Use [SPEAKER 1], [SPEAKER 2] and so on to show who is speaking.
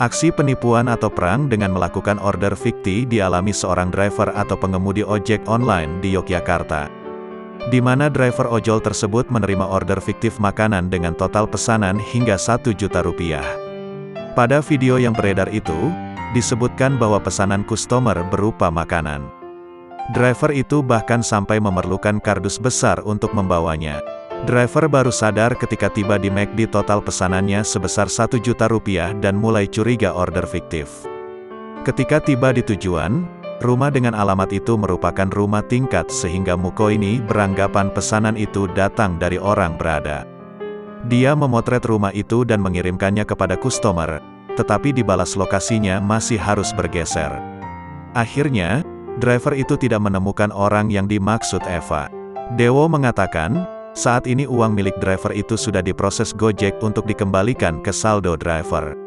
[SPEAKER 1] Aksi penipuan atau perang dengan melakukan order fiktif dialami seorang driver atau pengemudi ojek online di Yogyakarta, di mana driver ojol tersebut menerima order fiktif makanan dengan total pesanan hingga 1 juta rupiah. Pada video yang beredar itu, disebutkan bahwa pesanan customer berupa makanan. Driver itu bahkan sampai memerlukan kardus besar untuk membawanya. Driver baru sadar ketika tiba di McD total pesanannya sebesar 1 juta rupiah dan mulai curiga order fiktif. Ketika tiba di tujuan, rumah dengan alamat itu merupakan rumah tingkat sehingga Muko ini beranggapan pesanan itu datang dari orang berada. Dia memotret rumah itu dan mengirimkannya kepada customer, tetapi dibalas lokasinya masih harus bergeser. Akhirnya, driver itu tidak menemukan orang yang dimaksud Eva. Dewo mengatakan, saat ini uang milik driver itu sudah diproses Gojek untuk dikembalikan ke saldo driver.